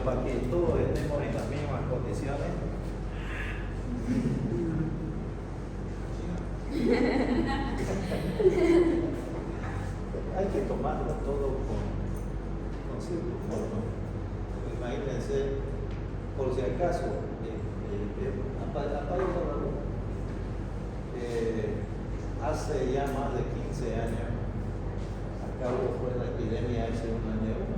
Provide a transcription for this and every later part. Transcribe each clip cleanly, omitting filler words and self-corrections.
para que todos estemos en las mismas condiciones. Hay que tomarlo todo con cierto humor, ¿no? Imagínense, por si acaso, hace ya más de 15 años, acá fue la epidemia H1N1,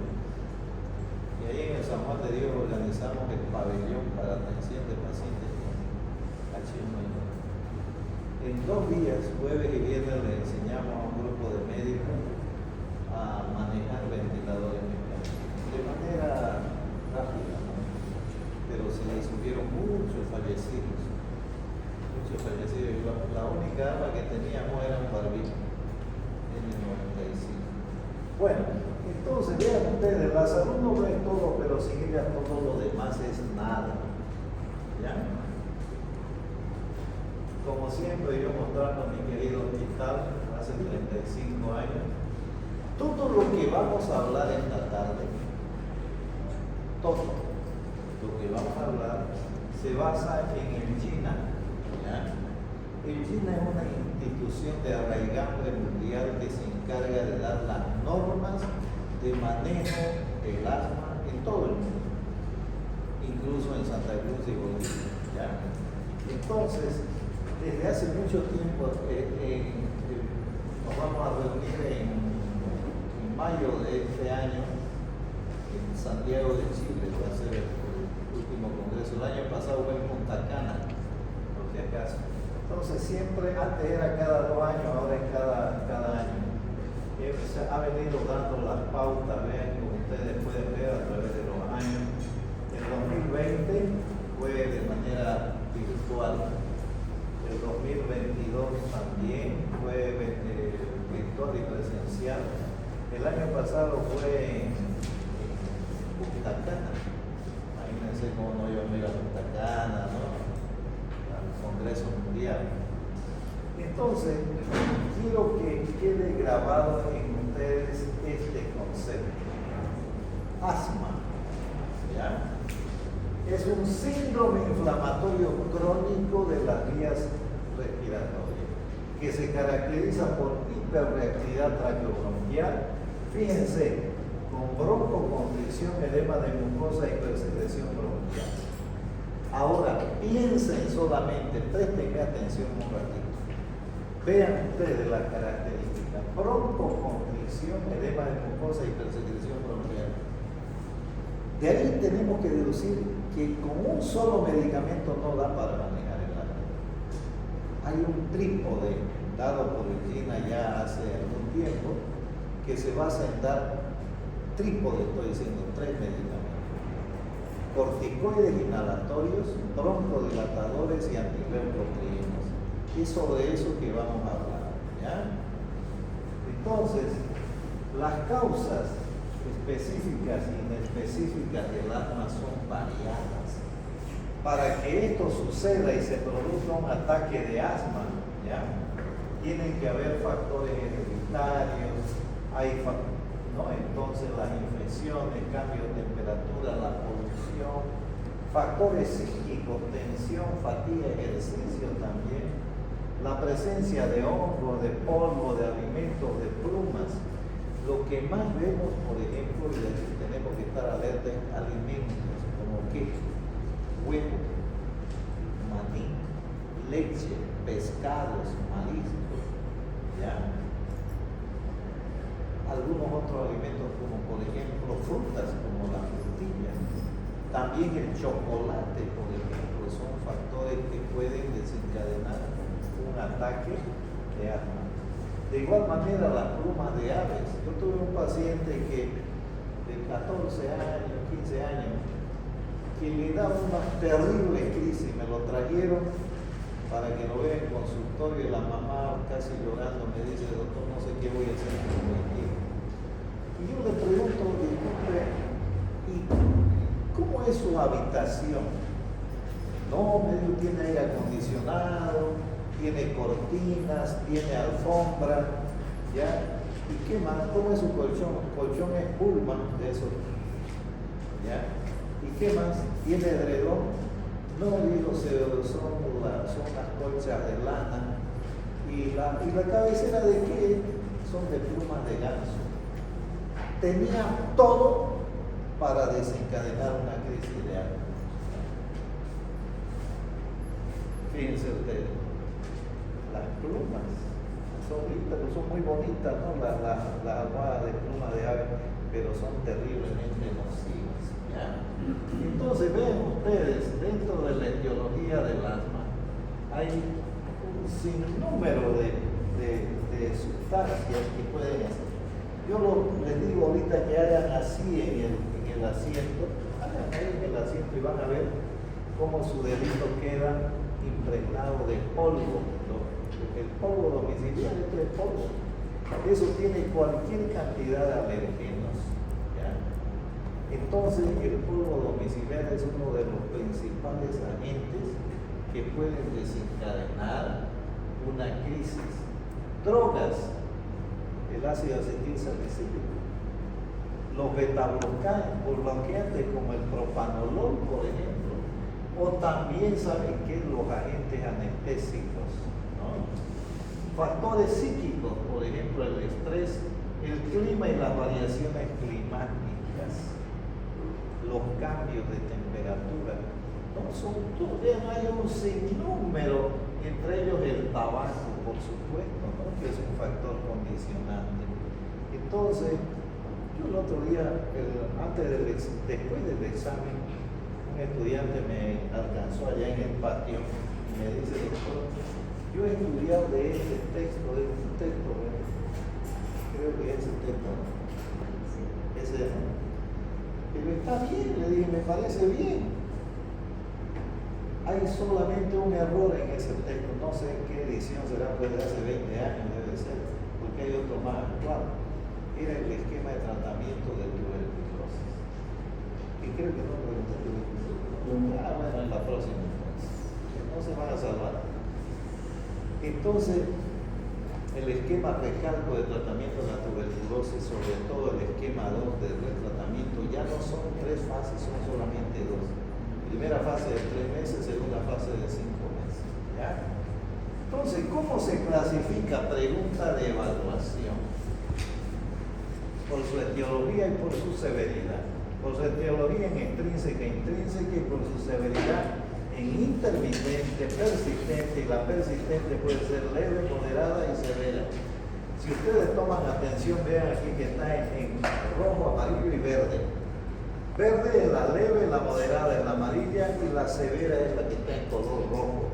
y ahí en el San Juan de Dios organizamos el pabellón para atención de pacientes con H1N1. En 2 días, jueves y viernes, le enseñamos a un grupo de médicos a manejar ventiladores mecánicos de manera rápida, ¿no? Pero se hubieron muchos fallecidos. La única arma que teníamos era un barbijo en el 95. Bueno, entonces vean ustedes, la salud no es todo, pero sin ella todo lo demás es nada. ¿Ya? Como siempre, yo mostrando mi querido hospital hace 35 años, todo lo que vamos a hablar esta tarde, todo lo que vamos a hablar se basa en el GINA. ¿Ya? El GINA es una institución de arraigambre mundial que se encarga de dar las normas de manejo del asma en todo el mundo, incluso en Santa Cruz y Bolivia. ¿Ya? Entonces, desde hace mucho tiempo nos vamos a reunir en mayo de este año en Santiago de Chile, va a ser el último congreso. El año pasado fue en Punta Cana, por si acaso. Entonces siempre, antes era cada 2 años, ahora es cada año. Se ha venido dando las pautas, vean, como ustedes pueden ver a través de los años. El 2020 fue de manera virtual. El 2022 también fue virtual y presencial. El año pasado fue en Punta Cana. Imagínense cómo no iba a ir a Punta Cana, ¿no? Al Congreso Mundial. Entonces, quiero que quede grabado en ustedes este concepto. Asma, ¿ya? Es un síndrome inflamatorio crónico de las vías respiratorias que se caracteriza por hiperreactividad traqueobronquial, fíjense, con broncoconstricción, edema de mucosa y hipersecreción bronquial. Ahora, piensen solamente, presten atención un ratito. Vean ustedes las características: broncoconstricción, edema de mucosa y hipersecreción bronquial. De ahí tenemos que deducir que con un solo medicamento no da para manejar el asma. Hay un trípode dado por el GINA ya hace algún tiempo que se basa en dar trípode, estoy diciendo 3 medicamentos: corticoides inhalatorios, broncodilatadores y antileucotrienas. Es sobre eso que vamos a hablar, ¿ya? Entonces, las causas específicas e inespecíficas del asma son variadas. Para que esto suceda y se produzca un ataque de asma, ¿ya? Tienen que haber factores hereditarios, ¿no? Entonces las infecciones, cambio de temperatura, la polución, factores psíquicos, tensión, fatiga, ejercicio también, la presencia de hongos, de polvo, de alimentos, de plumas. Lo que más vemos, por ejemplo, y de que tenemos que estar alerta, es alimentos como queso, huevo, maní, leche, pescados, mariscos, ¿ya? Algunos otros alimentos como por ejemplo frutas como la frutilla. También el chocolate, por ejemplo, son factores que pueden desencadenar un ataque de asma. De igual manera, las plumas de aves. Yo tuve un paciente que de 14 años, 15 años, que le daba una terrible crisis. Me lo trajeron para que lo vea en consultorio y la mamá casi llorando me dice: doctor, no sé qué voy a hacer con mi hijo. Y yo le pregunto: disculpe, ¿y cómo es su habitación? No, medio tiene aire acondicionado, tiene cortinas, tiene alfombra, ¿ya? ¿Y qué más? ¿Cómo es su colchón? Colchón es Pullman, de esos, ¿ya? ¿Y ¿Qué más? Tiene edredón. No, digo, son las colchas de lana. ¿Y la cabecera de qué? Son de plumas de ganso. Tenía todo para desencadenar una crisis de algo. Fíjense ustedes, las plumas son muy bonitas, ¿no? Las almohadas de plumas de ave, pero son terriblemente nocivas. ¿Ya? Entonces, vean ustedes, dentro de la etiología del asma, hay un sinnúmero de sustancias que pueden hacer. Yo les digo ahorita que hagan así en el asiento, hagan ahí en el asiento y van a ver cómo su dedito queda impregnado de polvo. El polvo domiciliario es polvo. Eso tiene cualquier cantidad de alergenos. ¿Ya? Entonces, el polvo domiciliario es uno de los principales agentes que pueden desencadenar una crisis. Drogas, el ácido acetil salicílico, los betabloqueantes como el propanolol, por ejemplo, o también saben que los agentes anestésicos, ¿no? Factores psíquicos, por ejemplo, el estrés, el clima y las variaciones climáticas, los cambios de temperatura, ¿no? Hay un sinnúmero, entre ellos el tabaco, por supuesto, ¿no? Que es un factor condicionante. Entonces, yo el otro día, después del examen, un estudiante me alcanzó allá en el patio y me dice: doctor, yo he estudiado de este texto, ¿verdad? Creo que es el texto, ¿no? Ese, ¿no? Pero está bien, le dije, me parece bien. Hay solamente un error en ese texto, no sé en qué edición será, pues de hace 20 años debe ser, porque hay otro más actual. Era el esquema de tratamiento de tuberculosis. Y creo que no pregunté tuberculosis. Bueno, en la próxima entonces. No se van a salvar. Entonces, el esquema recalco de tratamiento de la tuberculosis, sobre todo el esquema 2 del tratamiento, ya no son 3 fases, son solamente 2. Primera fase de 3 meses, segunda fase de 5 meses. ¿Ya? Entonces, ¿cómo se clasifica? Pregunta de evaluación. Por su etiología y por su severidad. Por su etiología en extrínseca e intrínseca, y por su severidad en intermitente, persistente, y la persistente puede ser leve, moderada y severa. Si ustedes toman atención, vean aquí que está en rojo, amarillo y verde. Verde es la leve, la moderada es la amarilla y la severa es la que está en color rojo.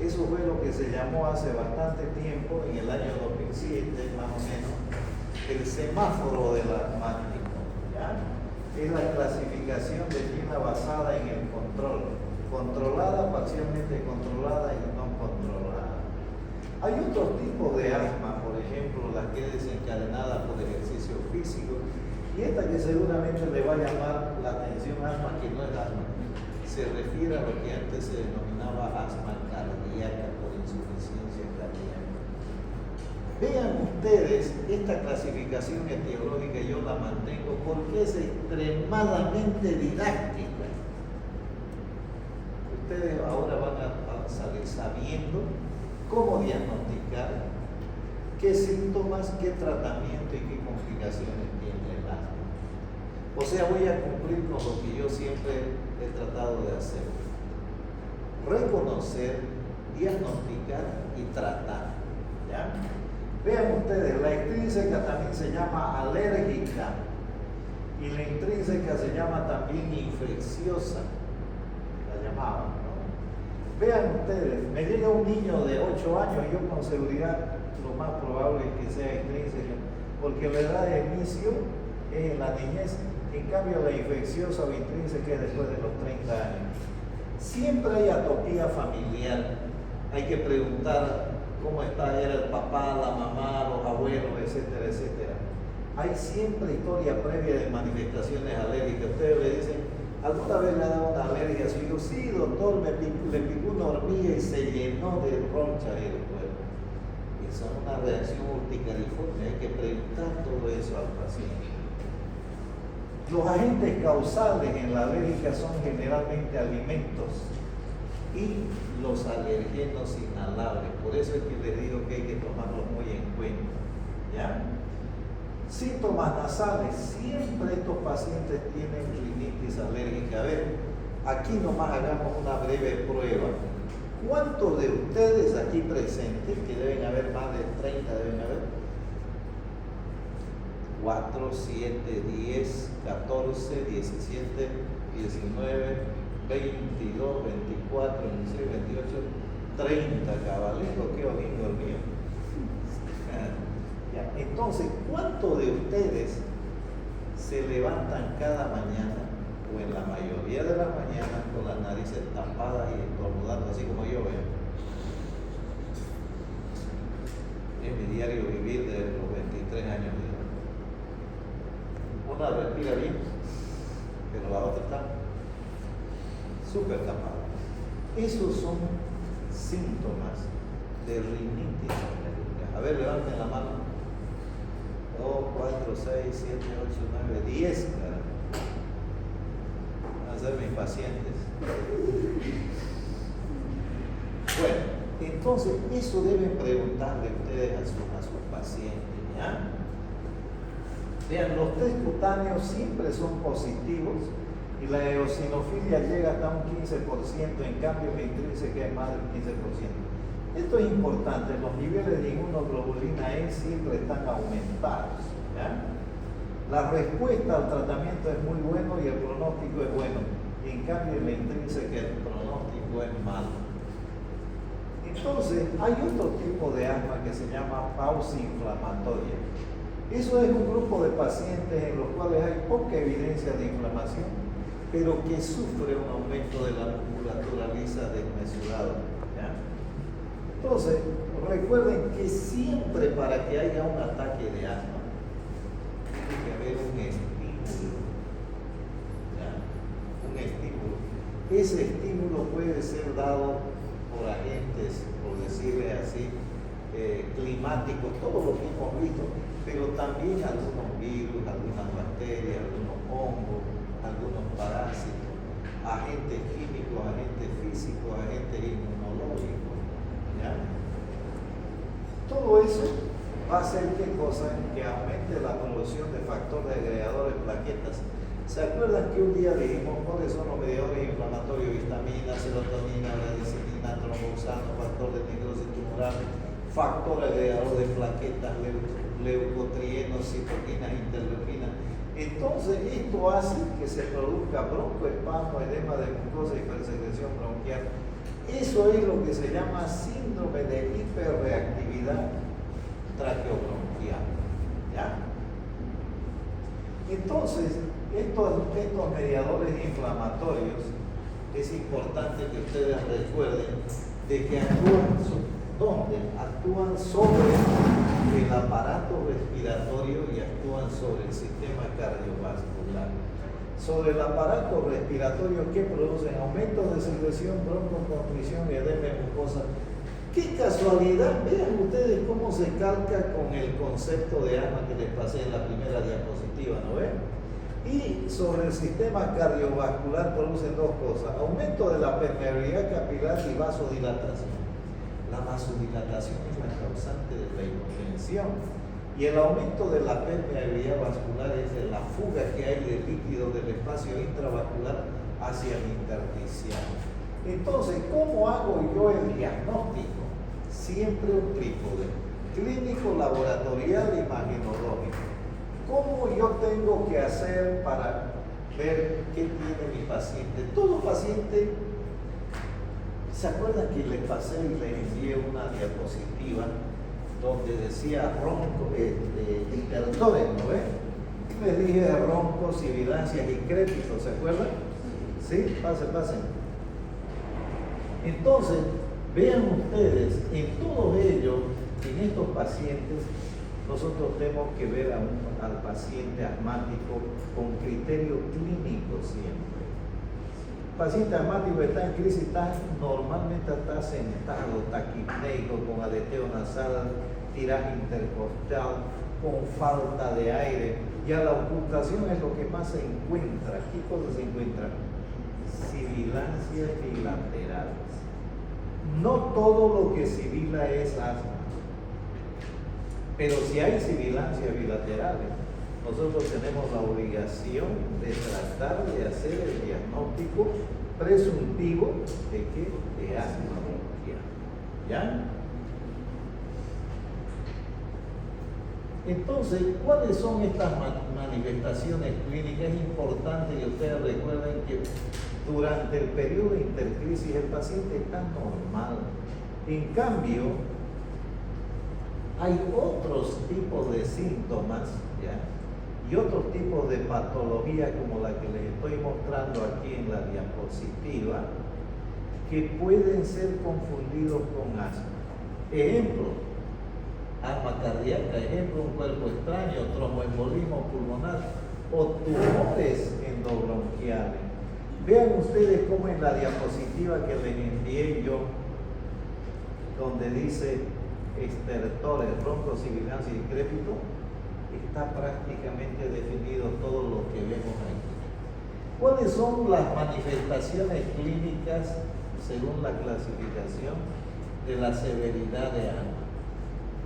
Eso fue lo que se llamó hace bastante tiempo, en el año 2007 más o menos, el semáforo del asmático. ¿Ya? Es la clasificación de Gina basada en el control. Controlada, parcialmente controlada y no controlada. Hay otros tipos de asma, por ejemplo, la que es desencadenada por ejercicio físico, y esta que seguramente le va a llamar la atención, asma que no es asma, se refiere a lo que antes se denominaba asma cardíaca por insuficiencia cardíaca. Vean ustedes, esta clasificación etiológica yo la mantengo porque es extremadamente didáctica. Ustedes ahora van a salir sabiendo cómo diagnosticar, qué síntomas, qué tratamiento y qué complicaciones tiene el asma. O sea, voy a cumplir con lo que yo siempre he tratado de hacer: reconocer, diagnosticar y tratar. ¿Ya? Vean ustedes, la extrínseca también se llama alérgica y la intrínseca se llama también infecciosa, la llamaban, ¿no? Vean ustedes, me llega un niño de 8 años y yo con seguridad lo más probable es que sea intrínseca, porque la edad de inicio es en la niñez. En cambio, la infecciosa o intrínseca es después de los 30 años. Siempre hay atopía familiar. Hay que preguntar cómo era el papá, la mamá, los abuelos, etcétera, etcétera. Hay siempre historia previa de manifestaciones alérgicas. Ustedes le dicen, ¿alguna vez le ha dado una alergia a su hijo? Sí, doctor, le picó una hormiga y se llenó de roncha el cuerpo. Eso es una reacción urticariforme. Hay que preguntar todo eso al paciente. Los agentes causales en la alérgica son generalmente alimentos y los alergenos inhalables. Por eso es que les digo que hay que tomarlos muy en cuenta. ¿Ya? Síntomas nasales. Siempre estos pacientes tienen rinitis alérgica. A ver, aquí nomás hagamos una breve prueba. ¿Cuántos de ustedes aquí presentes, que deben haber más de 30, deben haber? 4, 7, 10, 14, 17, 19, 22, 24, 26, 28, 30 caballeros, qué horrible el mío. Ya. Entonces, ¿cuántos de ustedes se levantan cada mañana o en la mayoría de las mañanas con las narices tapadas y estornudando, así como yo veo? Es mi diario vivir de los 23 años de edad. Una respira bien, pero la otra está súper tapada. Esos son síntomas de rinitis alérgica. A ver, levanten la mano. 2, 4, 6, 7, 8, 9, 10. Van a ser mis pacientes. Bueno, entonces eso deben preguntarle ustedes a sus pacientes, ¿ya? Vean, los test cutáneos siempre son positivos y la eosinofilia llega hasta un 15%, en cambio la intrínseca es más del 15%. Esto es importante, los niveles de inmunoglobulina E siempre están aumentados. ¿Ya? La respuesta al tratamiento es muy bueno y el pronóstico es bueno. En cambio en la intrínseca el pronóstico es malo. Entonces, hay otro tipo de asma que se llama pausa inflamatoria. Eso es un grupo de pacientes en los cuales hay poca evidencia de inflamación, pero que sufre un aumento de la musculatura lisa desmesurado. ¿Ya? Entonces, recuerden que siempre para que haya un ataque de asma, tiene que haber un estímulo. ¿Ya? Un estímulo. Ese estímulo puede ser dado por agentes, por decirle así, climáticos, todo lo que hemos visto, pero también algunos virus, algunas bacterias, algunos hongos, algunos parásitos, agentes químicos, agentes físicos, agentes inmunológicos. ¿Ya? Todo eso va a hacer ¿qué cosa? Que aumente la producción de factores agregadores plaquetas. ¿Se acuerdan que un día dijimos cuáles son los mediadores inflamatorios? Histamina, serotonina, radicinina, tromboxano, factor de necrosis tumoral, factor agregador de plaquetas, leucotrienos, citoquinas, interleuquinas. Entonces, esto hace que se produzca broncoespasmo, edema de mucosa y hipersecreción bronquial. Eso es lo que se llama síndrome de hiperreactividad traqueobronquial. ¿Ya? Entonces, estos mediadores inflamatorios, es importante que ustedes recuerden de que actúan sobre el aparato respiratorio y actúan sobre el sistema cardiovascular. Sobre el aparato respiratorio, ¿qué producen? Aumento de secreción, broncoconstricción y edema de mucosa. ¡Qué casualidad! Vean ustedes cómo se calca con el concepto de asma que les pasé en la primera diapositiva, ¿no ven? Y sobre el sistema cardiovascular producen dos cosas: aumento de la permeabilidad capilar y vasodilatación. La vasodilatación es la causante de la hipotensión y el aumento de la permeabilidad vascular es la fuga que hay de líquido del espacio intravascular hacia el intersticial. Entonces, ¿cómo hago yo el diagnóstico? Siempre un trípode: clínico, laboratorial, imagenológico. ¿Cómo yo tengo que hacer para ver qué tiene mi paciente? Todo paciente, ¿se acuerdan que les pasé y les envié una diapositiva donde decía ronco, hipertores, ¿no ven? Les dije roncos, sibilancias y crépitos, ¿se acuerdan? Sí, pasen. Entonces, vean ustedes, en todos ellos, en estos pacientes, nosotros tenemos que ver al paciente asmático con criterio clínico siempre. El paciente asmático está en crisis, normalmente está sentado, taquipneico, con aleteo nasal, tiraje intercostal, con falta de aire. Ya la ocultación es lo que más se encuentra. ¿Qué cosas se encuentran? Sibilancias bilaterales. No todo lo que sibila es asma, pero si hay sibilancias bilaterales, nosotros tenemos la obligación de tratar de hacer el diagnóstico presuntivo de que de asma bronquial. ¿Ya? Entonces, ¿cuáles son estas manifestaciones clínicas? Es importante que ustedes recuerden que durante el periodo de intercrisis el paciente está normal. En cambio, hay otros tipos de síntomas, ¿ya? Y otros tipos de patología como la que les estoy mostrando aquí en la diapositiva, que pueden ser confundidos con asma. Ejemplo, asma cardíaca, ejemplo, un cuerpo extraño, tromboembolismo pulmonar o tumores endobronquiales. Vean ustedes cómo en la diapositiva que les envié yo, donde dice estertores, broncosibilancia y crépito, está prácticamente definido todo lo que vemos aquí. ¿Cuáles son las manifestaciones clínicas según la clasificación de la severidad de asma?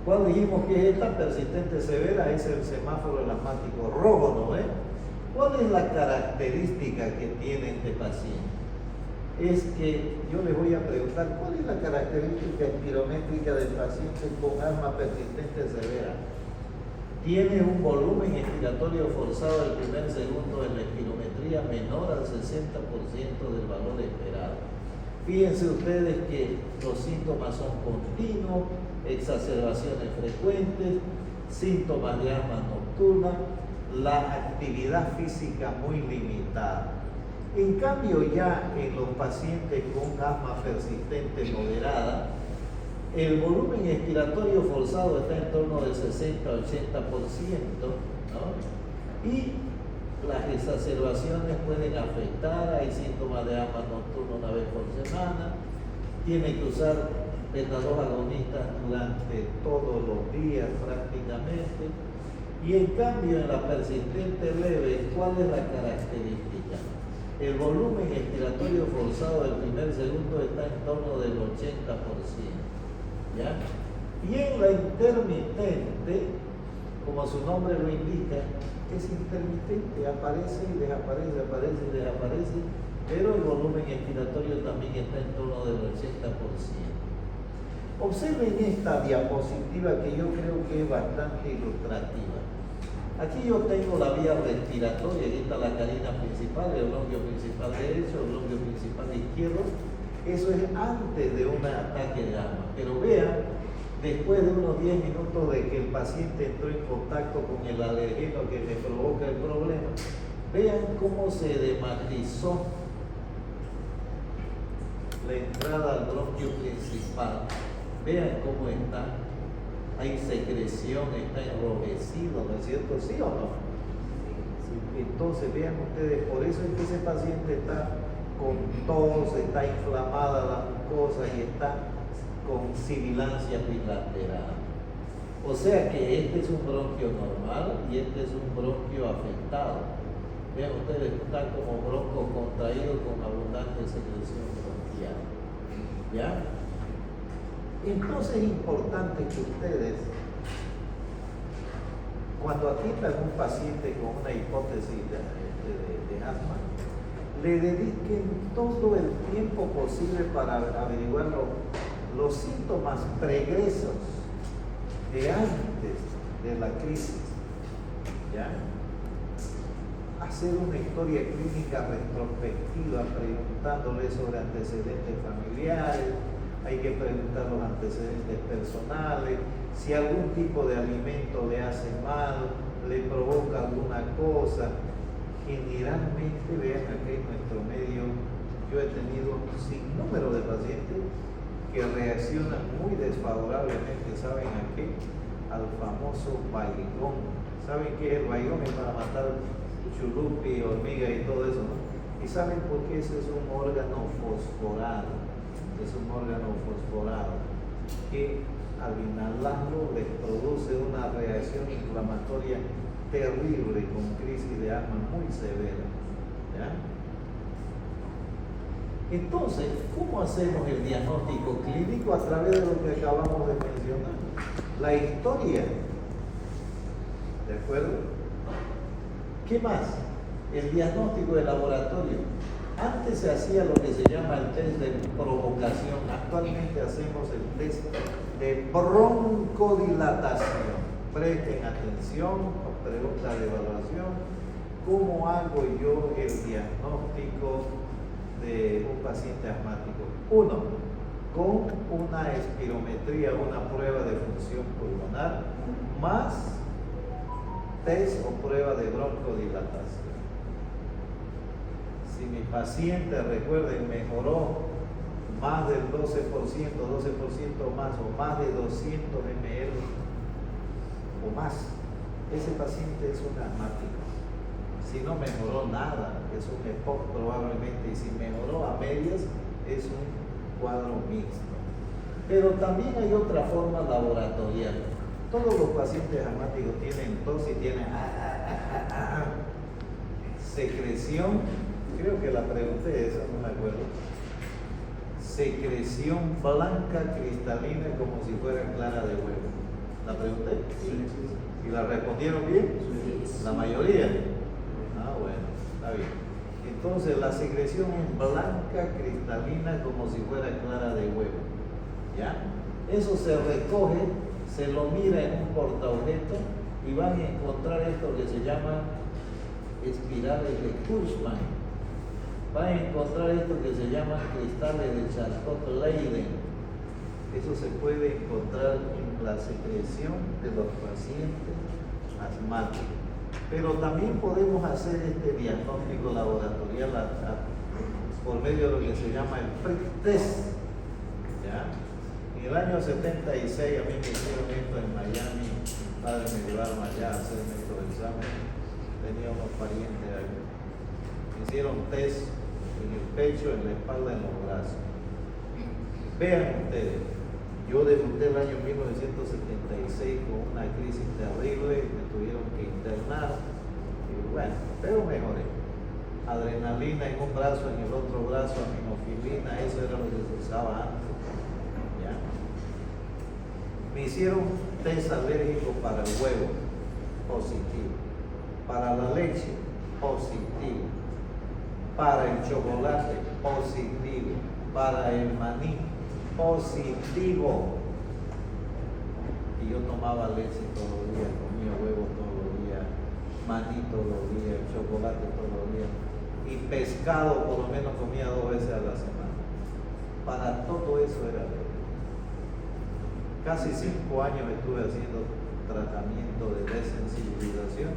¿Cuál dijimos que es esta? Persistente severa, es el semáforo asmático rojo, ¿no ve? ¿Cuál es la característica que tiene este paciente? Es que yo les voy a preguntar, ¿cuál es la característica espirométrica del paciente con asma persistente severa? Tiene un volumen expiratorio forzado del primer segundo de la espirometría menor al 60% del valor esperado. Fíjense ustedes que los síntomas son continuos, exacerbaciones frecuentes, síntomas de asma nocturna, la actividad física muy limitada. En cambio, ya en los pacientes con asma persistente moderada, el volumen expiratorio forzado está en torno del 60-80%, ¿no? Y las exacerbaciones pueden afectar, hay síntomas de asma nocturna una vez por semana, tiene que usar beta-2 agonistas durante todos los días prácticamente. Y en cambio en la persistente leve, ¿cuál es la característica? El volumen expiratorio forzado del primer segundo está en torno del 80%. ¿Ya? Y en la intermitente, como su nombre lo indica, es intermitente, aparece y desaparece, aparece y desaparece, pero el volumen expiratorio también está en torno del 80%. Observen esta diapositiva que yo creo que es bastante ilustrativa. Aquí yo tengo la vía respiratoria, aquí está la carina principal, el bronquio principal derecho, el bronquio principal izquierdo. Eso es antes de un ataque de asma. Pero vean, después de unos 10 minutos de que el paciente entró en contacto con el alergeno que le provoca el problema, vean cómo se dematizó la entrada al bronquio principal. Vean cómo está. Hay secreción, está enrojecido, ¿no es cierto? ¿Sí o no? Entonces, vean ustedes, por eso es que ese paciente está con tos, está inflamada la mucosa y está con sibilancia bilateral. O sea que este es un bronquio normal y este es un bronquio afectado. Vean ustedes, están como broncos contraídos con abundante secreción bronquial. ¿Ya? Entonces es importante que ustedes, cuando atiendan a un paciente con una hipótesis de asma, le dediquen todo el tiempo posible para averiguar los síntomas pregresos de antes de la crisis. ¿Ya? Hacer una historia clínica retrospectiva preguntándole sobre antecedentes familiares, hay que preguntar los antecedentes personales, si algún tipo de alimento le hace mal, le provoca alguna cosa. Generalmente, vean aquí en nuestro medio, yo he tenido un sinnúmero de pacientes que reaccionan muy desfavorablemente, ¿saben a qué? Al famoso baigón. ¿Saben qué es el baigón? Es para matar churupi, hormiga y todo eso, ¿no? ¿Y saben por qué? Ese es un órgano fosforado. Es un órgano fosforado que al inhalarlo les produce una reacción inflamatoria terrible con crisis de asma muy severa. ¿Ya? Entonces, ¿cómo hacemos el diagnóstico clínico? A través de lo que acabamos de mencionar. La historia. ¿De acuerdo? ¿Qué más? El diagnóstico de laboratorio. Antes se hacía lo que se llama el test de provocación. Actualmente hacemos el test de broncodilatación. Presten atención, pregunta de evaluación. ¿Cómo hago yo el diagnóstico de un paciente asmático? Uno, con una espirometría, una prueba de función pulmonar, más test o prueba de broncodilatación. Si mi paciente, recuerden, mejoró más del 12% más o más de 200 ml o más, ese paciente es un asmático. Si no mejoró nada, es un EPOC probablemente, y si mejoró a medias, es un cuadro mixto. Pero también hay otra forma laboratorial. Todos los pacientes asmáticos tienen tos y tienen secreción. Creo que la pregunté, esa no me acuerdo. Secreción blanca cristalina como si fuera clara de huevo. ¿La pregunté? Sí. ¿Y la respondieron bien? Sí. ¿La mayoría? Ah, bueno, está bien. Entonces la secreción es blanca cristalina como si fuera clara de huevo. ¿Ya? Eso se recoge, se lo mira en un portaobjeto y van a encontrar esto que se llama espirales de Kurzmann. Van a encontrar esto que se llama cristales de Charcot-Leyden. Eso se puede encontrar en la secreción de los pacientes asmáticos. Pero también podemos hacer este diagnóstico laboratorial por medio de lo que se llama el PRIC-test. ¿Ya? En el año 76 a mí me hicieron esto en Miami. Mis padres me llevaron allá a hacerme estos exámenes. Tenía unos parientes ahí. Me hicieron test en el pecho, en la espalda, en los brazos. Vean ustedes, yo debuté el año 1976 con una crisis terrible, me tuvieron que internar, y bueno, pero mejoré. Adrenalina en un brazo, en el otro brazo, aminofilina, eso era lo que se usaba antes. ¿Ya? Me hicieron test alérgico para el huevo, positivo. Para la leche, positivo. Para el chocolate, positivo. Para el maní, positivo. Y yo tomaba leche todos los días, comía huevo todos los días, maní todos los días, chocolate todos los días. Y pescado por lo menos comía 2 veces a la semana. Para todo eso era leve. Casi 5 años estuve haciendo tratamiento de desensibilización.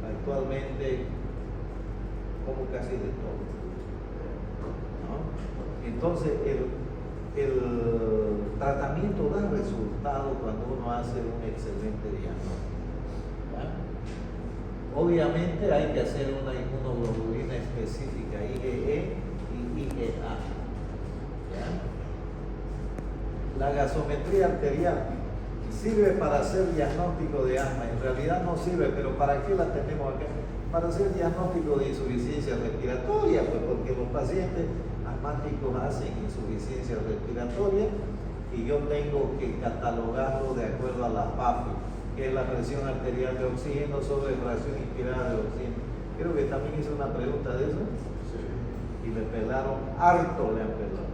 Actualmente como casi de todo, ¿no? Entonces el tratamiento da resultado cuando uno hace un excelente diagnóstico, ¿ya? Obviamente hay que hacer una inmunoglobulina específica, IgE y IgA, ¿ya? La gasometría arterial sirve para hacer diagnóstico de asma. En realidad no sirve, pero ¿para qué la tenemos acá? Para hacer diagnóstico de insuficiencia respiratoria, pues porque los pacientes asmáticos hacen insuficiencia respiratoria y yo tengo que catalogarlo de acuerdo a la PAFI, que es la presión arterial de oxígeno sobre fracción inspirada de oxígeno. Creo que también hice una pregunta de eso. Sí. Y me pelaron, harto le han pelado.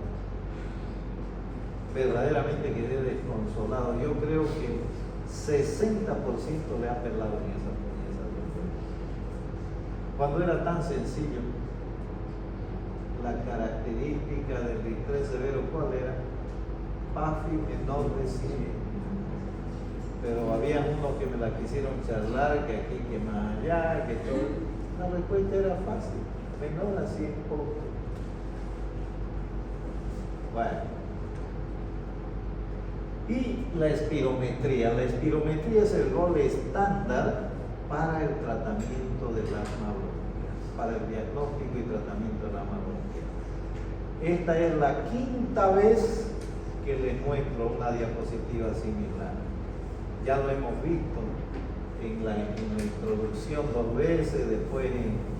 Verdaderamente quedé desconsolado. Yo creo que 60% le han pelado en esa pregunta. Cuando era tan sencillo, la característica del distrés severo, ¿cuál era? PAFI menor de 100. Pero había unos que me la quisieron charlar, que aquí, que más allá, que todo. La respuesta era fácil, menor a 100 puntos. Bueno. Y la espirometría. La espirometría es el rol estándar para el tratamiento del asma bronquial, para el diagnóstico y tratamiento del asma bronquial. Esta es la 5ª vez que les muestro una diapositiva similar. Ya lo hemos visto en la introducción 2 veces, después en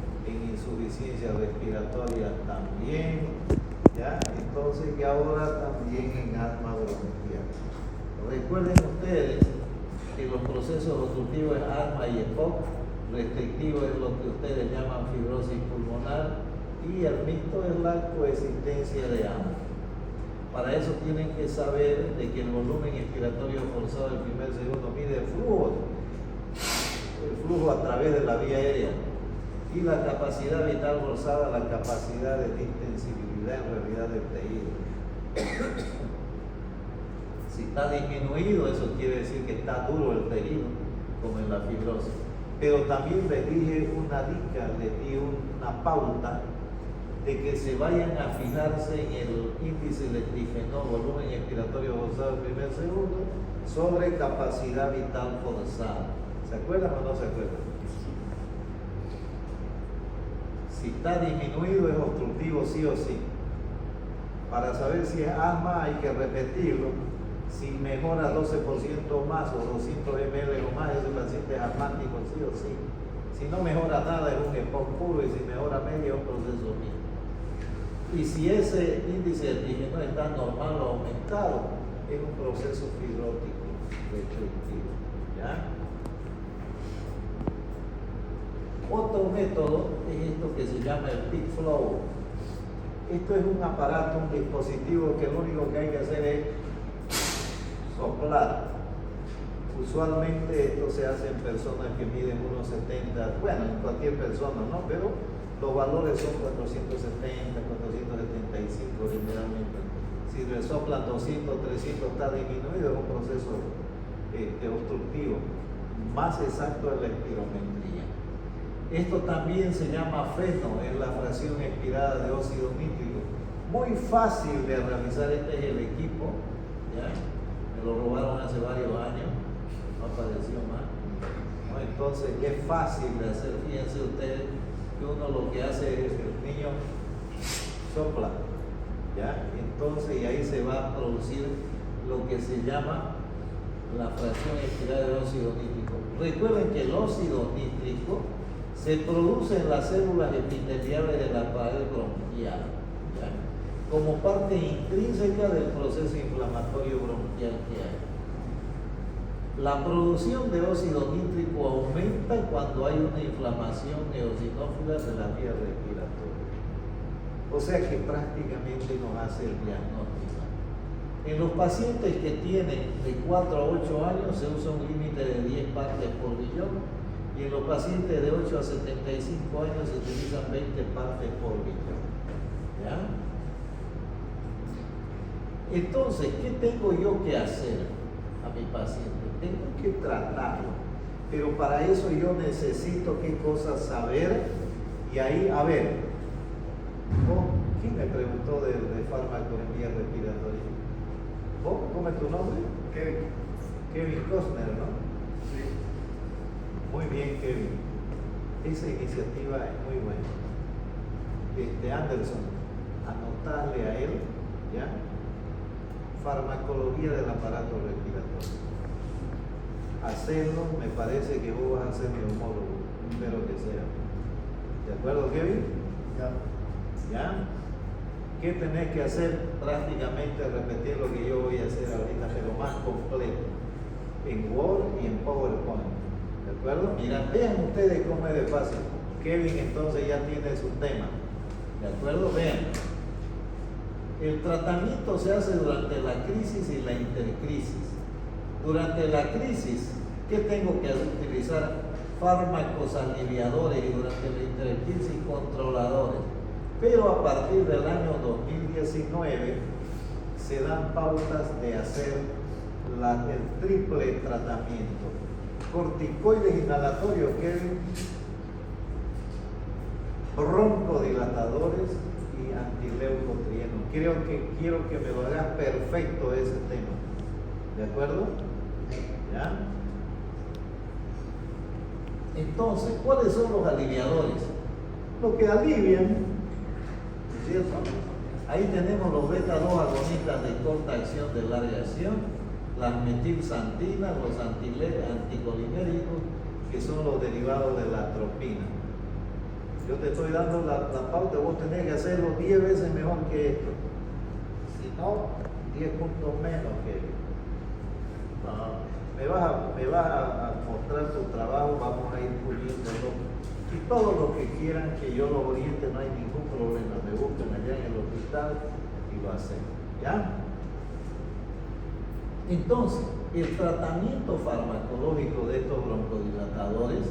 insuficiencia respiratoria también, ¿ya? Entonces, y ahora también en asma bronquial. Recuerden ustedes que los procesos obstructivos es asma y EPOC, restrictivo es lo que ustedes llaman fibrosis pulmonar y el mixto es la coexistencia de ambos. Para eso tienen que saber de que el volumen expiratorio forzado del primer segundo mide el flujo a través de la vía aérea, y la capacidad vital forzada, la capacidad de distensibilidad en realidad del tejido. Si está disminuido, eso quiere decir que está duro el tejido, como en la fibrosis. Pero también les dije una dica, les di una pauta de que se vayan a fijarse en el índice de difenol, volumen expiratorio forzado del primer segundo, sobre capacidad vital forzada. ¿Se acuerdan o no se acuerdan? Si está disminuido es obstructivo sí o sí. Para saber si es asma hay que repetirlo. Si mejora 12% más o 200 ml o más, ese paciente es asmático sí o sí. Si no mejora nada es un EPOC puro, y si mejora medio es un proceso mío. Y si ese índice de difenol está normal o aumentado, es un proceso fibrótico restrictivo. ¿Ya? Otro método es esto que se llama el peak flow. Esto es un aparato, un dispositivo que lo único que hay que hacer es soplar. Usualmente esto se hace en personas que miden 1,70, bueno, en cualquier persona, ¿no? Pero los valores son 470, 475 generalmente. Si resoplan 200, 300 está disminuido, es un proceso obstructivo. Más exacto es la espirometría. Esto también se llama FENO, es la fracción expirada de óxido nítrico. Muy fácil de realizar, este es el equipo, ¿ya? Me lo robaron hace varios años, no apareció más. ¿No? Entonces es fácil de hacer, fíjense ustedes que uno lo que hace es que el niño sopla, ¿ya? Entonces, y ahí se va a producir lo que se llama la fracción expirada de óxido nítrico. Recuerden que el óxido nítrico se produce en las células epiteliales de la pared bronquial, ¿ya? Como parte intrínseca del proceso inflamatorio bronquial que hay. La producción de óxido nítrico aumenta cuando hay una inflamación eosinófila de la vía respiratoria. O sea que prácticamente nos hace el diagnóstico. En los pacientes que tienen de 4 a 8 años se usa un límite de 10 partes por billón, y en los pacientes de 8 a 75 años se utilizan 20 partes por billón. ¿Ya? Entonces, ¿qué tengo yo que hacer a mi paciente? Tengo que tratarlo, pero para eso yo necesito qué cosas saber, y ahí, a ver, ¿quién me preguntó de fármaco en vía respiratoria? ¿Cómo es tu nombre? Kevin Costner, ¿no? Sí. Muy bien, Kevin. Esa iniciativa es muy buena. Anderson, anotarle a él, ¿ya? Farmacología del aparato respiratorio. Hacerlo, me parece que vos vas a ser mi homólogo, espero que sea. ¿De acuerdo, Kevin? Ya. ¿Ya? ¿Qué tenés que hacer? Prácticamente repetir lo que yo voy a hacer ahorita, pero más completo, en Word y en PowerPoint. ¿De acuerdo? Mira, vean ustedes cómo es de fácil. Kevin entonces ya tiene su tema. ¿De acuerdo? Vean. El tratamiento se hace durante la crisis y la intercrisis. Durante la crisis, ¿qué tengo que utilizar? Fármacos aliviadores, y durante la intercrisis controladores. Pero a partir del año 2019 se dan pautas de hacer el triple tratamiento. Corticoides inhalatorios, Kevin, broncodilatadores y antileucotrienos. Quiero que me lo hagas perfecto ese tema. ¿De acuerdo? ¿Ya? Entonces, ¿cuáles son los aliviadores? Lo que alivian, ¿cierto? Ahí tenemos los beta 2 agonistas de corta acción, de larga acción, las metilsantinas, los anticolinérgicos, que son los derivados de la atropina. Yo te estoy dando la pauta, vos tenés que hacerlo 10 veces mejor que esto. Si no, 10 puntos menos que esto. Me vas a mostrar tu trabajo, vamos a ir puliéndolo. Y todo lo que quieran que yo los oriente, no hay ningún problema. Me buscan allá en el hospital y lo hacen. ¿Ya? Entonces, el tratamiento farmacológico de estos broncodilatadores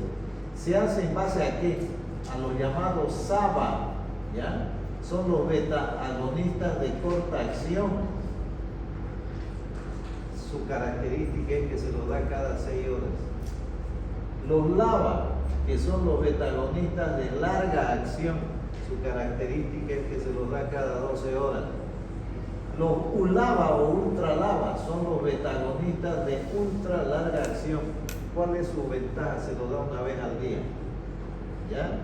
se hace en base a ¿qué? A los llamados SABA, ¿ya? Son los beta agonistas de corta acción. Su característica es que se los da cada 6 horas. Los LABA, que son los beta agonistas de larga acción, su característica es que se los da cada 12 horas. Los ULABA o ultralaba son los beta agonistas de ultra larga acción. ¿Cuál es su ventaja? Se los da una vez al día. ¿Ya?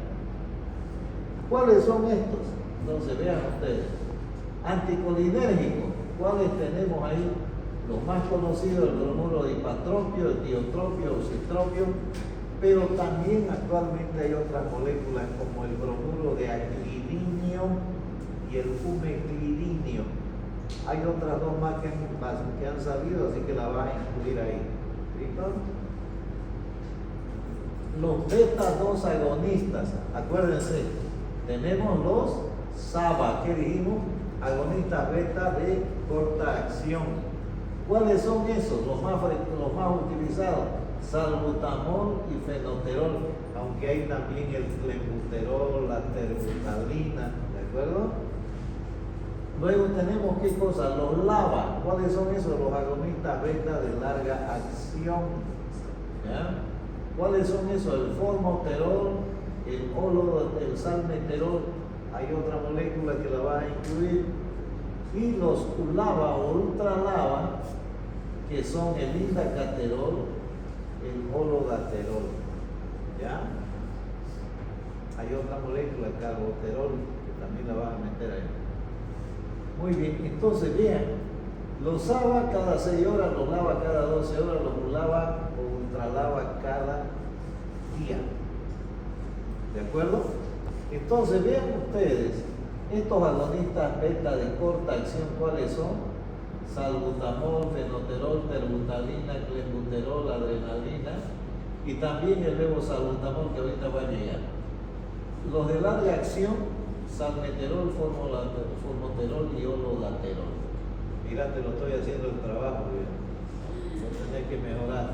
¿Cuáles son estos? Entonces vean ustedes. Anticolinérgicos. ¿Cuáles tenemos ahí? Los más conocidos, el bromuro de hipatropio, el tiotropio, el citropio, pero también actualmente hay otras moléculas como el bromuro de aclidinio y el fumeclidinio. Hay otras dos más que han salido, así que la vas a incluir ahí. ¿Listo? Los beta 2 agonistas, acuérdense, tenemos los SABA, ¿qué dijimos? Agonistas beta de corta acción. ¿Cuáles son esos? Los más utilizados, salbutamol y fenoterol, aunque hay también el clenbuterol, la terbutalina, ¿de acuerdo? Luego tenemos ¿qué cosa? Los LABA. ¿Cuáles son esos? Los agonistas beta de larga acción. ¿Ya? ¿Cuáles son esos? El formoterol, el salmeterol, hay otra molécula que la va a incluir, y los ULABA o ultralaba, que son el indacaterol, el holodaterol. ¿Ya? Hay otra molécula, el carboterol, que también la vas a meter ahí. Muy bien, entonces vean, los SABA cada 6 horas, los LABA cada 12 horas, los ULABA o ultralaba cada día. ¿De acuerdo? Entonces vean ustedes, estos agonistas beta de corta acción, ¿cuáles son? Salbutamol, fenoterol, terbutalina, clenbuterol, adrenalina y también el levosalbutamol que ahorita va a llegar. Los de larga acción, salmeterol, formoterol y holodaterol. Mira, te lo estoy haciendo el trabajo, no tenés que mejorar.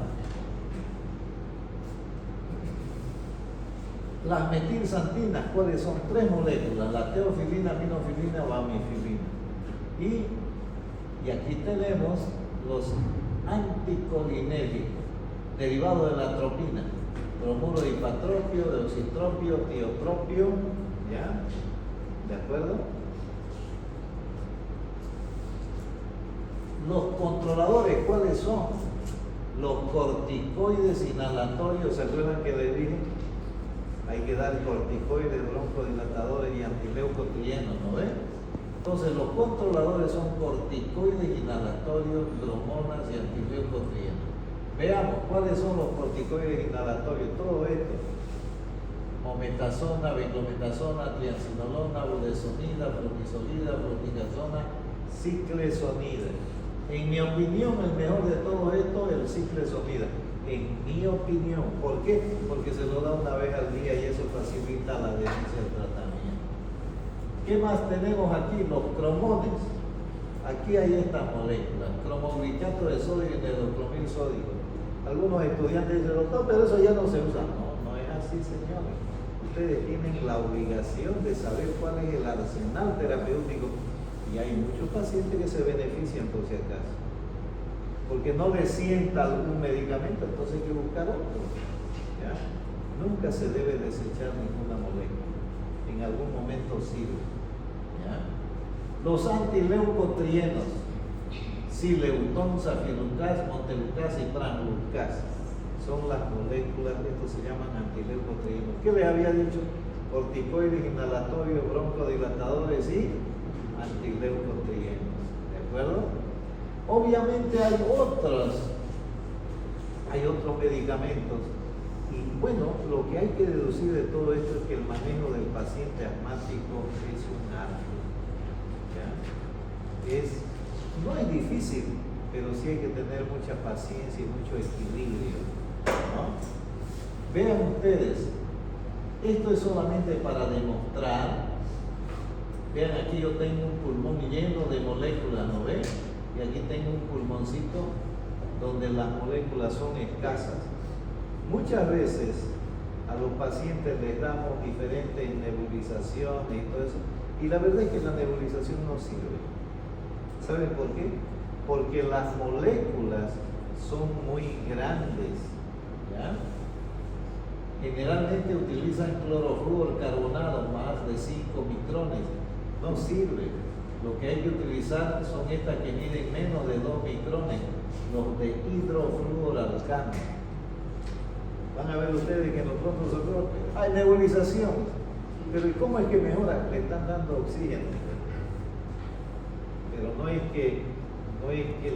Las metilsantinas, ¿cuáles son? 3 moléculas, la teofilina, minofilina, bamifilina. Y aquí tenemos los anticolinérgicos, derivados de la atropina, bromuro de hipatropio, de oxitropio, tiotropio, ¿ya? ¿De acuerdo? Los controladores, ¿cuáles son? Los corticoides inhalatorios, ¿se acuerdan que les dije? Hay que dar corticoides, broncodilatadores y antileucotrienos, ¿no ven? Entonces los controladores son corticoides inhalatorios, bromonas y antileucotrienos. Veamos cuáles son los corticoides inhalatorios, todo esto. Mometasona, beclometasona, triancinolona, budesonida, flumisolida, fluticasona, ciclesonida. En mi opinión, el mejor de todo esto es el ciclesonida. En mi opinión. ¿Por qué? Porque se lo da una vez al día y eso facilita la adherencia al tratamiento. ¿Qué más tenemos aquí? Los cromones. Aquí hay estas moléculas, cromoglicato de sodio y nedoclomil sódico. Algunos estudiantes dicen, doctor, pero eso ya no se usa. No, no es así, señores. Ustedes tienen la obligación de saber cuál es el arsenal terapéutico y hay muchos pacientes que se benefician por si acaso. Porque no les sienta algún medicamento, entonces hay que buscar otro. ¿Ya? Nunca se debe desechar ninguna molécula. En algún momento sirve. ¿Ya? Los antileucotrienos, sileutón, safilucas, montelucas y pramlucas, son las moléculas, estos se llaman antileucotrienos. ¿Qué les había dicho? Corticoides inhalatorios, broncodilatadores y antileucotrienos, ¿de acuerdo? Obviamente hay otros medicamentos y bueno, lo que hay que deducir de todo esto es que el manejo del paciente asmático es un arte, ¿ya? No es difícil, pero sí hay que tener mucha paciencia y mucho equilibrio, ¿no? Vean ustedes, esto es solamente para demostrar. Vean, aquí yo tengo un pulmón lleno de moléculas, ¿no ven? Y aquí tengo un pulmoncito donde las moléculas son escasas. Muchas veces a los pacientes les damos diferentes nebulizaciones y todo eso, y la verdad es que la nebulización no sirve. ¿Saben por qué? Porque las moléculas son muy grandes, ¿ya? Generalmente utilizan clorofluorcarbonato más de 5 micrones. No sirve. Lo que hay que utilizar son estas que miden menos de 2 micrones, los de hidrofluoralcano. Van a ver ustedes que en los broncosocorros hay nebulización. Pero ¿y cómo es que mejora? Le están dando oxígeno. Pero no es que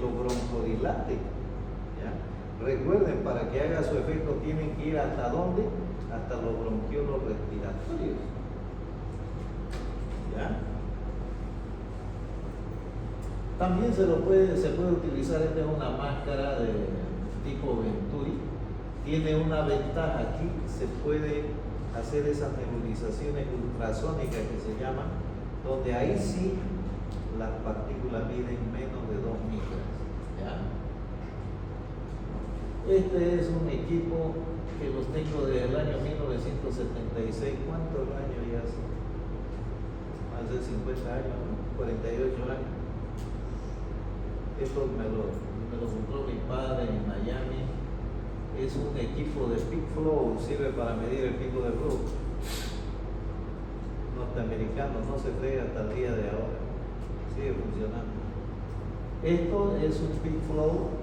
lo broncodilate, ¿ya? Recuerden, para que haga su efecto tienen que ir ¿hasta dónde? Hasta los bronquiolos respiratorios, ¿ya? También se puede utilizar, esta es una máscara de tipo Venturi, tiene una ventaja aquí, se puede hacer esas nebulizaciones ultrasónicas que se llaman, donde ahí sí las partículas miden menos de 2 micras, ¿ya? Este es un equipo que los tengo desde el año 1976. ¿Cuántos años ya hace? Más de 50 años, 48 años. Esto me lo compró mi padre en Miami. Es un equipo de peak flow, sirve para medir el pico de flujo. Norteamericano, no se frega hasta el día de ahora. Sigue funcionando. Esto es un peak flow,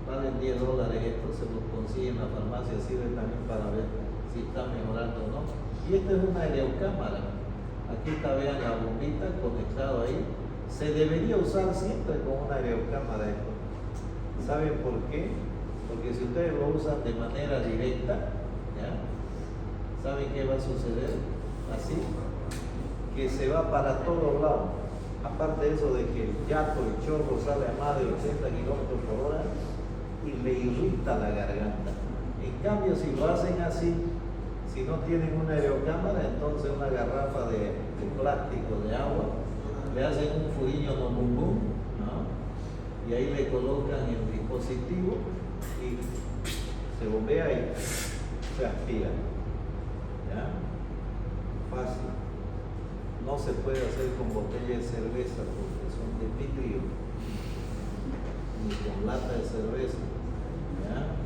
valen $10 esto, se los consigue en la farmacia, sirve también para ver si está mejorando o no. Y esta es una aerocámara. Aquí está, vean la bombita conectado ahí. Se debería usar siempre con una aerocámara esto. ¿Saben por qué? Porque si ustedes lo usan de manera directa, ¿ya? ¿Saben qué va a suceder? Así, que se va para todos lados. Aparte de eso de que el jato, el chorro sale a más de 80 kilómetros por hora y le irrita la garganta. En cambio, si lo hacen así, si no tienen una aerocámara, entonces una garrafa de plástico de agua, le hacen un furillo no bum bum, ¿no? Y ahí le colocan el dispositivo y se bombea y se aspira, ¿ya? Fácil. No se puede hacer con botella de cerveza porque son de vidrio, ni con lata de cerveza, ¿ya?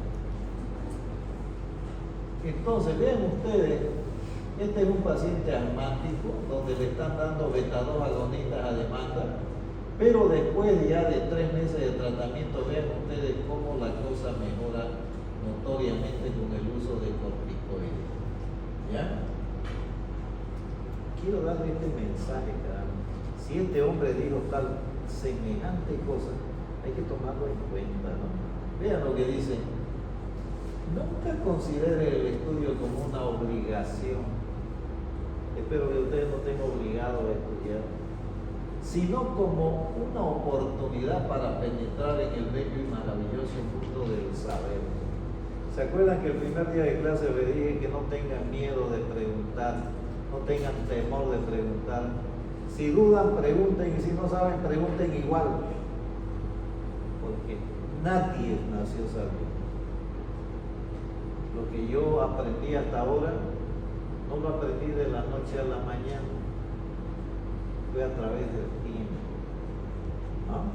Entonces, vean ustedes, este es un paciente asmático donde le están dando beta-2 agonistas a demanda, pero después ya de 3 meses de tratamiento, vean ustedes cómo la cosa mejora notoriamente con el uso de corticoides, ¿ya? Quiero darle este mensaje, caramba. Si este hombre dijo tal semejante cosa, hay que tomarlo en cuenta, ¿no? Vean lo que dice. Nunca considere el estudio como una obligación. Espero que ustedes no estén obligados a estudiar, sino como una oportunidad para penetrar en el bello y maravilloso mundo del saber. ¿Se acuerdan que el primer día de clase les dije que no tengan miedo de preguntar, no tengan temor de preguntar? Si dudan, pregunten, y si no saben, pregunten igual, porque nadie nació sabio. Lo que yo aprendí hasta ahora, no lo aprendí de la noche a la mañana, fue a través del tiempo, ¿no?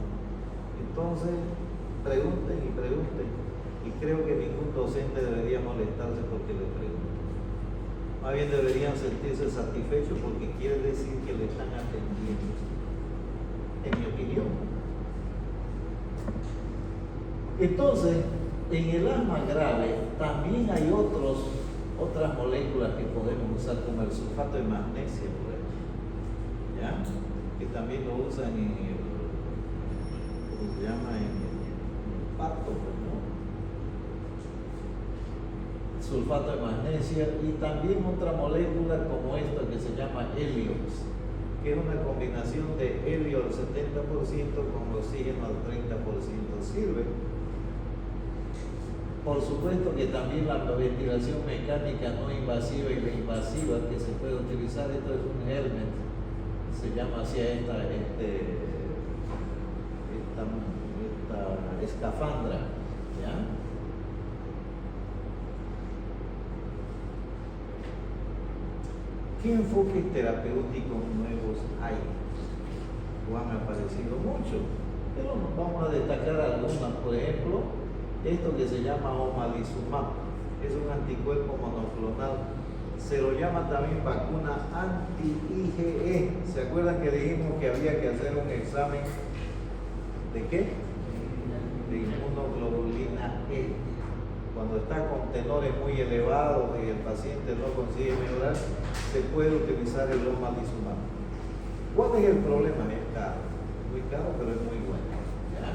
Entonces, pregunten y pregunten, y creo que ningún docente debería molestarse porque le pregunten. Más bien deberían sentirse satisfechos porque quiere decir que le están atendiendo, en mi opinión. Entonces, en el asma grave también hay otras moléculas que podemos usar, como el sulfato de magnesio, por ejemplo, ¿ya? Que también lo usan en el, ¿cómo se llama? En el parto, ¿no? Sulfato de magnesio, y también otra molécula como esta que se llama heliox, que es una combinación de helio al 70% con oxígeno al 30% sirve. Por supuesto que también la ventilación mecánica no invasiva y la invasiva que se puede utilizar, esto es un helmet, se llama así esta escafandra, ¿ya? ¿Qué enfoques terapéuticos nuevos hay? O han aparecido muchos, pero nos vamos a destacar algunas. Por ejemplo, esto que se llama omalizumab, es un anticuerpo monoclonal, se lo llama también vacuna anti-IgE. ¿Se acuerdan que dijimos que había que hacer un examen de qué? De inmunoglobulina E. Cuando está con tenores muy elevados y el paciente no consigue mejorar, se puede utilizar el omalizumab. ¿Cuál es el problema? Es caro, muy caro, pero es muy bueno, ¿ya?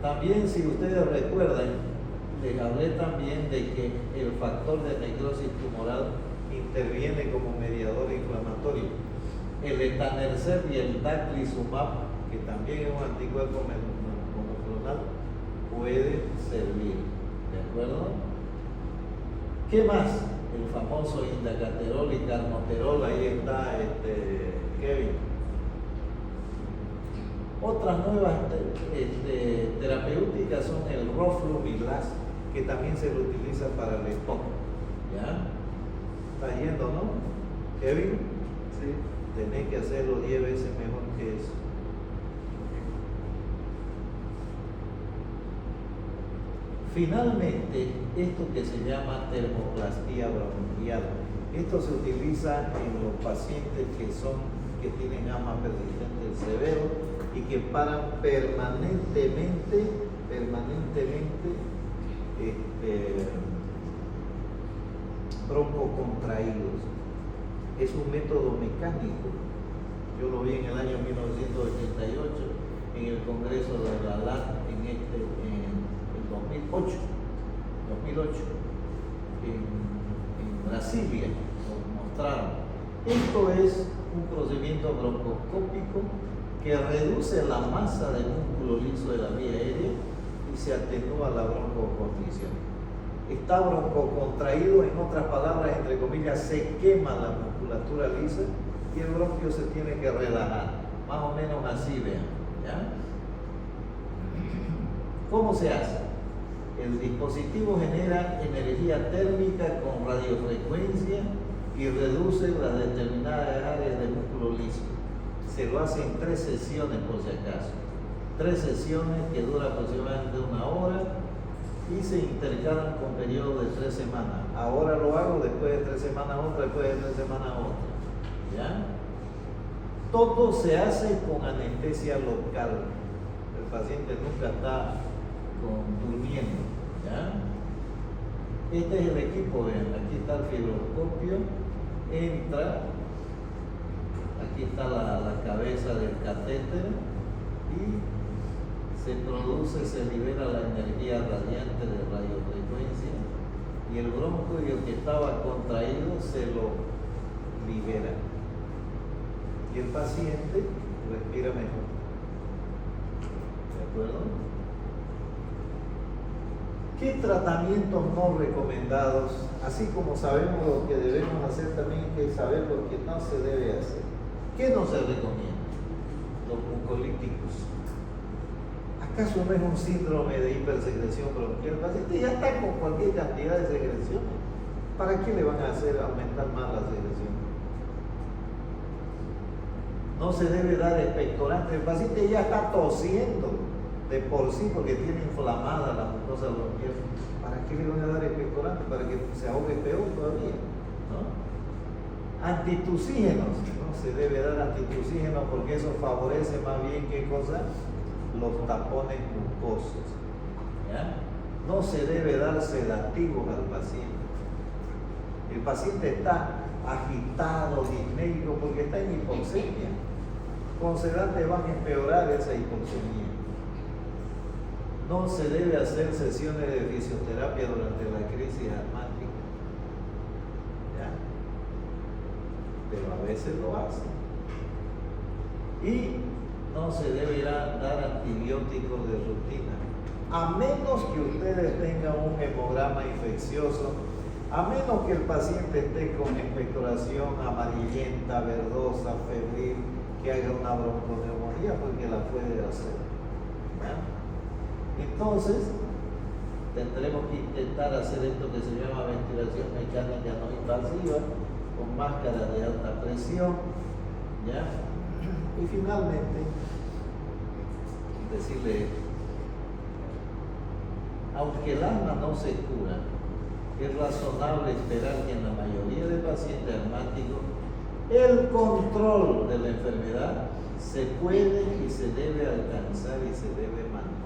También, si ustedes recuerdan, les hablé también de que el factor de necrosis tumoral interviene como mediador inflamatorio. El etanercept y el taclizumab, que también es un anticuerpo monoclonal, puede servir. ¿De acuerdo? ¿Qué más? El famoso indacaterol y carmoterol, ahí está Kevin. Otras nuevas terapéuticas son el roflumilas, que también se lo utiliza para el estómago. ¿Ya? ¿Está yendo, no? Kevin, sí. Tenés que hacerlo 10 veces mejor que eso. Finalmente, esto que se llama termoplastía bronquial, esto se utiliza en los pacientes que tienen asma persistente severo y que paran permanentemente broncocontraídos. Es un método mecánico. Yo lo vi en el año 1988 en el Congreso de la LAN en 2008 en Brasilia, nos mostraron. Esto es un procedimiento broncoscópico que reduce la masa del músculo liso de la vía aérea y se atenúa la broncoconstricción. Está broncocontraído, en otras palabras, entre comillas, se quema la musculatura lisa y el bronquio se tiene que relajar. Más o menos así, vean, ¿ya? ¿Cómo se hace? El dispositivo genera energía térmica con radiofrecuencia y reduce las determinadas áreas del músculo liso. Se lo hace en 3 sesiones, por si acaso. 3 sesiones que duran aproximadamente 1 hora y se intercalan con periodos de 3 semanas. Ahora lo hago, después de 3 semanas otra, después de 3 semanas otra. ¿Ya? Todo se hace con anestesia local. El paciente nunca está durmiendo. ¿Ya? Este es el equipo, vean, aquí está el fibroscopio, entra, aquí está la cabeza del catéter y se produce, se libera la energía radiante de radiofrecuencia y el bronco y el que estaba contraído se lo libera y el paciente respira mejor. ¿De acuerdo? ¿Qué tratamientos no recomendados? Así como sabemos lo que debemos hacer, también hay que saber lo que no se debe hacer. ¿Qué no se recomienda? Los mucolíticos. ¿Acaso no es un síndrome de hipersecreción bronquial? El paciente ya está con cualquier cantidad de secreciones. ¿Para qué le van a hacer aumentar más la secreción? No se debe dar expectorante. El paciente ya está tosiendo de por sí porque tiene inflamada la mucosa bronquial. ¿Para qué le van a dar expectorante? Para que se ahogue peor todavía, ¿no? Antitusígenos. No se debe dar antitusígenos porque eso favorece más bien, ¿qué cosa? Los tapones mucosos. ¿Ya? No se debe dar sedativos al paciente. El paciente está agitado, disnéico, porque está en hipoxemia. Con sedante van a empeorar esa hipoxemia. No se debe hacer sesiones de fisioterapia durante la crisis asmática. ¿Ya? Pero a veces lo hacen. Y no se deberá dar antibióticos de rutina, a menos que ustedes tengan un hemograma infeccioso, a menos que el paciente esté con expectoración amarillenta, verdosa, febril, que haga una bronconeumonía, porque la puede hacer. ¿Ya? Entonces, tendremos que intentar hacer esto que se llama ventilación mecánica no invasiva, con máscara de alta presión, ¿ya? Y finalmente, decirle esto: aunque el asma no se cura, es razonable esperar que en la mayoría de pacientes asmáticos el control de la enfermedad se puede y se debe alcanzar y se debe mantener.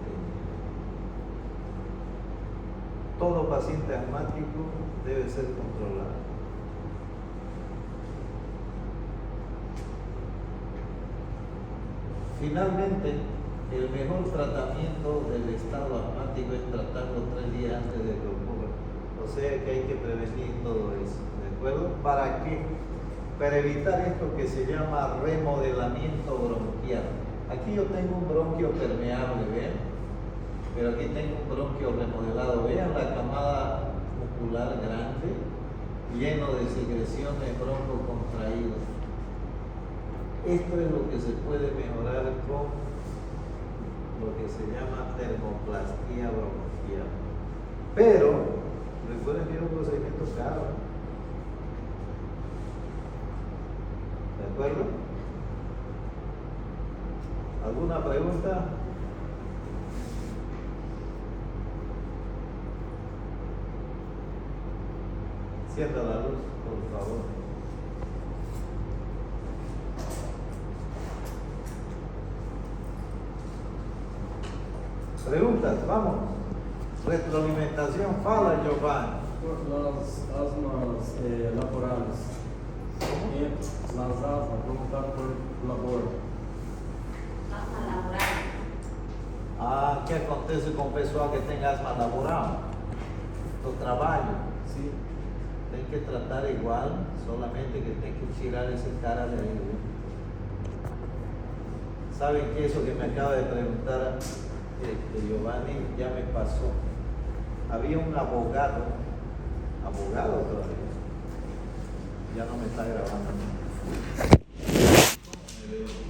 Todo paciente asmático debe ser controlado. Finalmente, el mejor tratamiento del estado asmático es tratarlo 3 días antes de que ocurra. O sea que hay que prevenir todo eso, ¿de acuerdo? ¿Para qué? Para evitar esto que se llama remodelamiento bronquial. Aquí yo tengo un bronquio permeable, ¿ven? Pero aquí tengo un bronquio remodelado. Vean la camada muscular grande, lleno de secreciones broncocontraídas. Esto es lo que se puede mejorar con lo que se llama termoplastia bronquial. Pero recuerden que es un procedimiento caro. ¿De acuerdo? ¿Alguna pregunta? Encienda la luz, por favor. Preguntas, vamos. Retroalimentación, fala, Giovanni. Las asmas laborales. Las asmas provocadas por labor. Asma laboral. Ah, ¿qué acontece con pessoal que tem asma laboral? Do trabalho? Sí. Tem que tratar igual, solamente que tem que tirar ese cara de ahí. ¿Saben que eso que me acaba de preguntar Giovanni ya me pasó? Había un abogado todavía, ya no me está grabando.